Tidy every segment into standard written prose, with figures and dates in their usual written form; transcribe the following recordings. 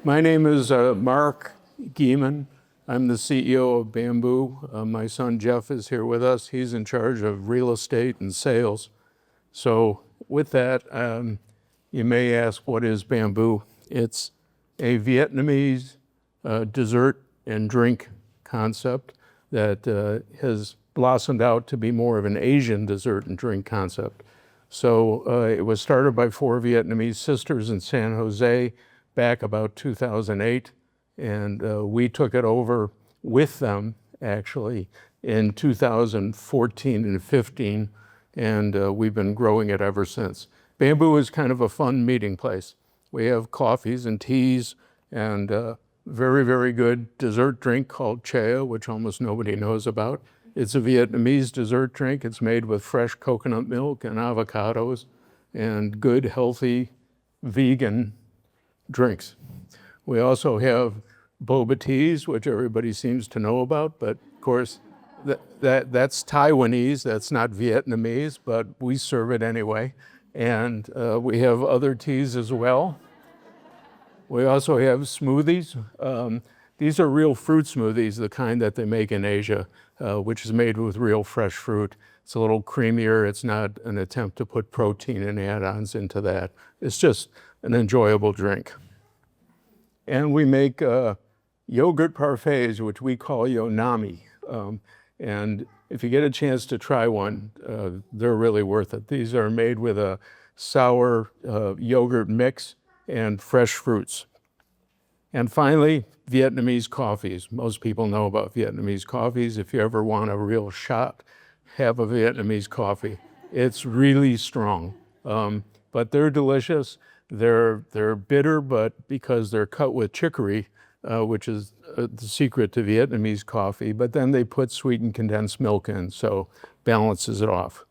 My name is Mark Gieman. I'm the CEO of Bambu. My son Jeff is here with us. He's in charge of real estate and sales. So with that, you may ask, what is Bambu? It's a Vietnamese dessert and drink concept that has blossomed out to be more of an Asian dessert and drink concept. So it was started by 4 Vietnamese sisters in San Jose back about 2008, and we took it over with them actually in 2014 and 15, and we've been growing it ever since. Bambu is kind of a fun meeting place. We have coffees and teas and a very, very good dessert drink called chea, which almost nobody knows about. It's a Vietnamese dessert drink. It's made with fresh coconut milk and avocados and good, healthy, vegan drinks. We also have boba teas, which everybody seems to know about, but of course, that's Taiwanese, that's not Vietnamese, but we serve it anyway. And we have other teas as well. We also have smoothies. These are real fruit smoothies, the kind that they make in Asia, which is made with real fresh fruit. It's a little creamier. It's not an attempt to put protein and add-ons into that. It's just an enjoyable drink. And we make yogurt parfaits, which we call yonami. And if you get a chance to try one, they're really worth it. These are made with a sour yogurt mix and fresh fruits. And finally, Vietnamese coffees. Most people know about Vietnamese coffees. If you ever want a real shot, have a Vietnamese coffee. It's really strong, but they're delicious. They're bitter, but because they're cut with chicory, which is the secret to Vietnamese coffee, but then they put sweetened condensed milk in, so balances it off.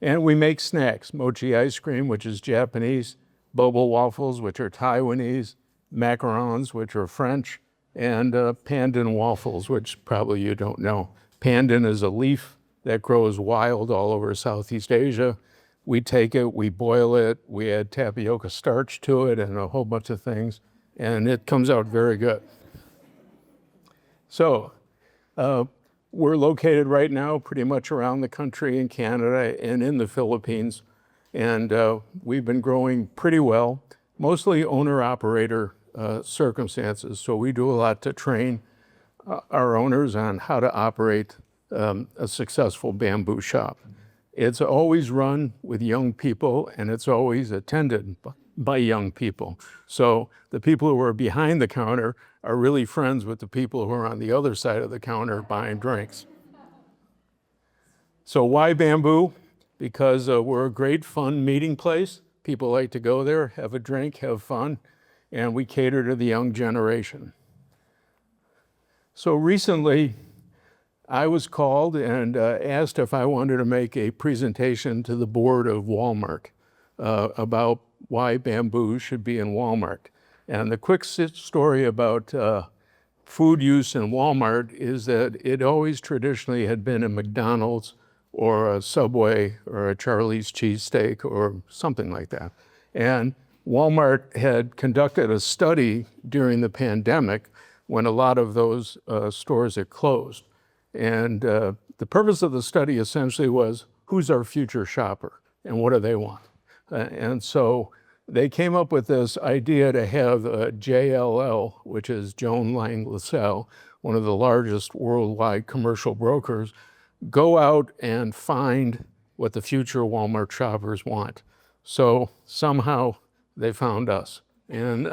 And we make snacks, mochi ice cream, which is Japanese, boba waffles, which are Taiwanese, macarons, which are French, and pandan waffles, which probably you don't know. Pandan is a leaf that grows wild all over Southeast Asia. We take it, we boil it, we add tapioca starch to it and a whole bunch of things, and it comes out very good. So we're located right now pretty much around the country in Canada and in the Philippines, and we've been growing pretty well, mostly owner-operator circumstances. So we do a lot to train our owners on how to operate a successful Bambu shop. It's always run with young people, and it's always attended by young people. So the people who are behind the counter are really friends with the people who are on the other side of the counter buying drinks. So why Bambu? Because we're a great fun meeting place. People like to go there, have a drink, have fun, and we cater to the young generation. So recently, I was called and asked if I wanted to make a presentation to the board of Walmart about why Bambu should be in Walmart. And the quick story about food use in Walmart is that it always traditionally had been a McDonald's or a Subway or a Charlie's cheesesteak or something like that. And Walmart had conducted a study during the pandemic when a lot of those stores had closed. And the purpose of the study essentially was, who's our future shopper and what do they want? And so they came up with this idea to have JLL, which is Joan Lang LaSalle, one of the largest worldwide commercial brokers, go out and find what the future Walmart shoppers want. So somehow they found us. And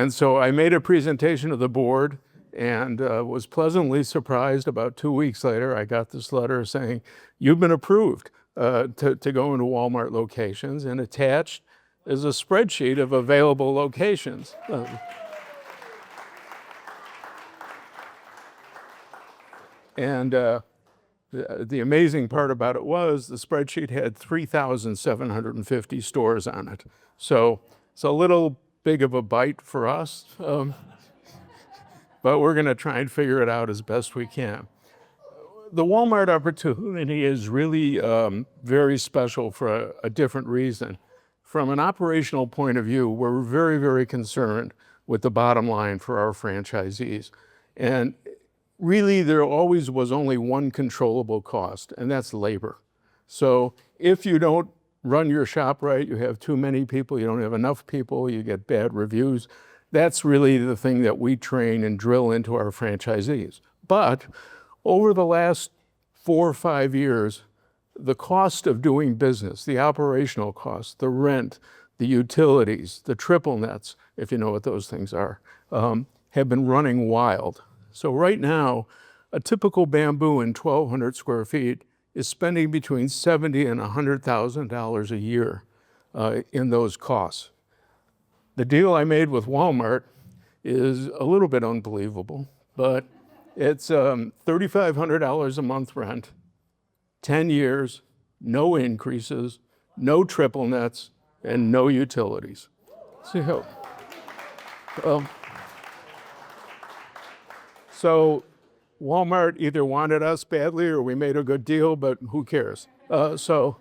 so I made a presentation to the board and was pleasantly surprised. About 2 weeks later, I got this letter saying, you've been approved to go into Walmart locations, and attached is a spreadsheet of available locations. And the amazing part about it was the spreadsheet had 3,750 stores on it. So it's a little big of a bite for us. But we're going to try and figure it out as best we can. The Walmart opportunity is really very special for a different reason. from an operational point of view, we're very, very concerned with the bottom line for our franchisees. And really, there always was only one controllable cost, and that's labor. So if you don't run your shop right, you have too many people, you don't have enough people, you get bad reviews. That's really the thing that we train and drill into our franchisees. But over the last 4 or 5 years, the cost of doing business, the operational costs, the rent, the utilities, the triple nets, if you know what those things are, have been running wild. So right now, a typical Bambu in 1,200 square feet is spending between $70,000 and $100,000 a year in those costs. The deal I made with Walmart is a little bit unbelievable, but it's $3,500 a month rent, 10 years, no increases, no triple nets, and no utilities. So Walmart either wanted us badly or we made a good deal, but who cares? The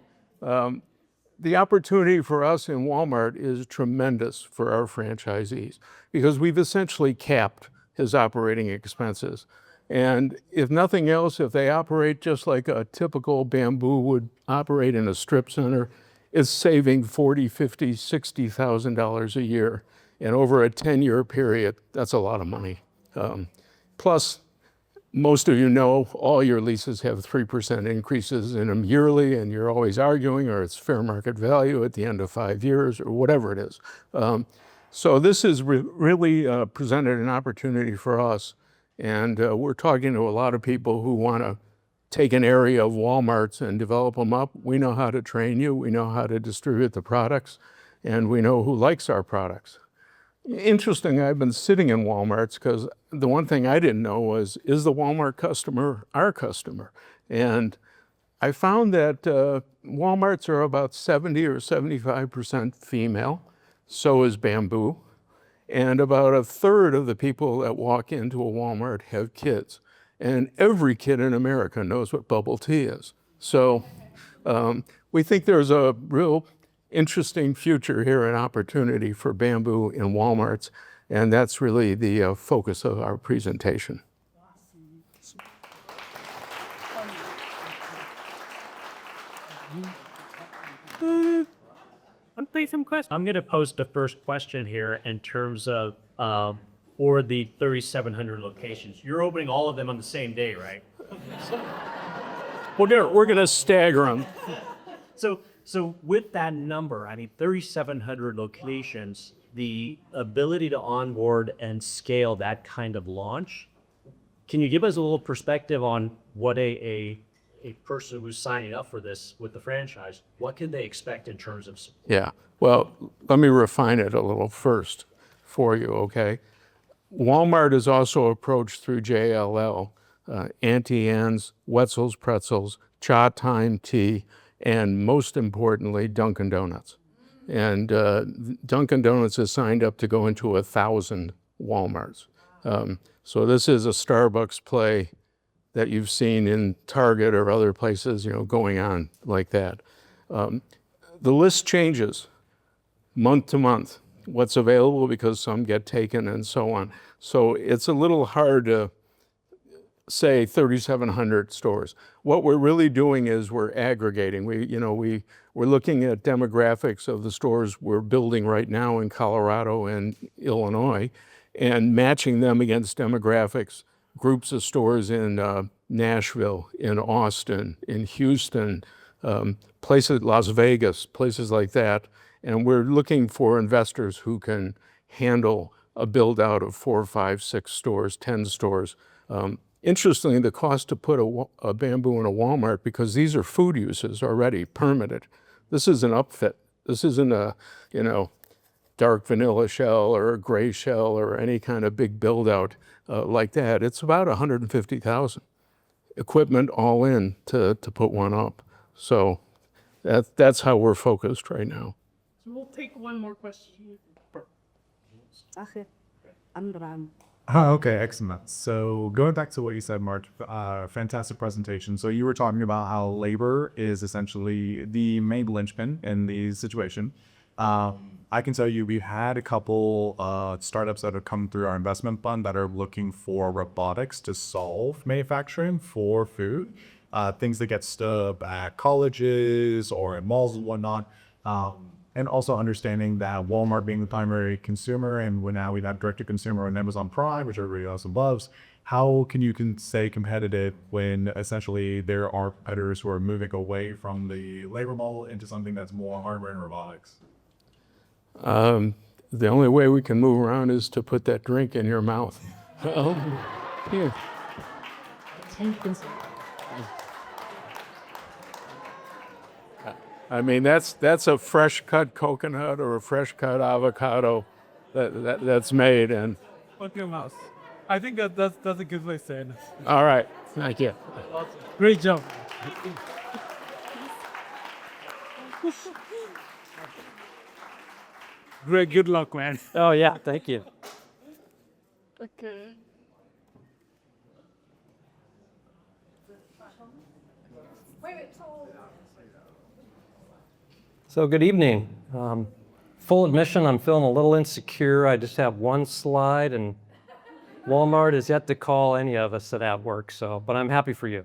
opportunity for us in Walmart is tremendous for our franchisees because we've essentially capped his operating expenses. And if nothing else, if they operate just like a typical Bambu would operate in a strip center, it's saving $40,000, $50,000, $60,000 a year. And over a 10-year period, that's a lot of money. Plus, most of you know all your leases have 3% increases in them yearly, and you're always arguing, or it's fair market value at the end of 5 years, or whatever it is. So this has really presented an opportunity for us, and we're talking to a lot of people who want to take an area of Walmart's and develop them up. We know how to train you, we know how to distribute the products, and we know who likes our products. Interesting, I've been sitting in Walmart's because the one thing I didn't know was, is the Walmart customer our customer? And I found that Walmart's are about 70 or 75% female, so is Bambu, and about a third of the people that walk into a Walmart have kids. And every kid in America knows what bubble tea is. So we think there's a real interesting future here and opportunity for Bambu in Walmart's, and that's really the focus of our presentation. I'm going to pose the first question here in terms of for the 3,700 locations. You're opening all of them on the same day, right? We're gonna stagger them. So with that number, I mean, 3,700 locations, the ability to onboard and scale that kind of launch, can you give us a little perspective on what a person who's signing up for this with the franchise, what can they expect in terms of support? Yeah, well, let me refine it a little first for you, okay? Walmart is also approached through JLL, Auntie Anne's, Wetzel's Pretzels, Cha Time Tea, and most importantly, Dunkin' Donuts. And Dunkin' Donuts is signed up to go into 1,000 Walmarts. So this is a Starbucks play that you've seen in Target or other places, going on like that. The list changes month to month, what's available because some get taken and so on. So it's a little hard to say 3,700 stores. What we're really doing is we're aggregating. We're looking at demographics of the stores we're building right now in Colorado and Illinois and matching them against demographics, groups of stores in Nashville, in Austin, in Houston, places, Las Vegas, places like that. And we're looking for investors who can handle a build out of 4, 5, 6 stores, 10 stores. Interestingly, the cost to put a Bambu in a Walmart, because these are food uses already permitted. This is an upfit. This isn't a, dark vanilla shell or a gray shell or any kind of big build out like that. It's about $150,000 equipment all in to put one up. So that's how we're focused right now. So we'll take one more question. Okay, excellent. So going back to what you said, Mark, fantastic presentation. So you were talking about how labor is essentially the main linchpin in the situation. I can tell you we've had a couple startups that have come through our investment fund that are looking for robotics to solve manufacturing for food, things that get stood up at colleges or in malls and whatnot. And also understanding that Walmart being the primary consumer, and when now we have direct to consumer on Amazon Prime, which everybody else loves, how can you stay competitive when essentially there are competitors who are moving away from the labor model into something that's more hardware and robotics? The only way we can move around is to put that drink in your mouth. Here. I mean, that's a fresh cut coconut or a fresh cut avocado that's made. And Put your mouse. I think that's a good way to say it. all right, thank you. Great job. Great, good luck, man. Oh, yeah, thank you. Okay. So good evening. Full admission, I'm feeling a little insecure. I just have one slide and Walmart is yet to call any of us that have work, but I'm happy for you.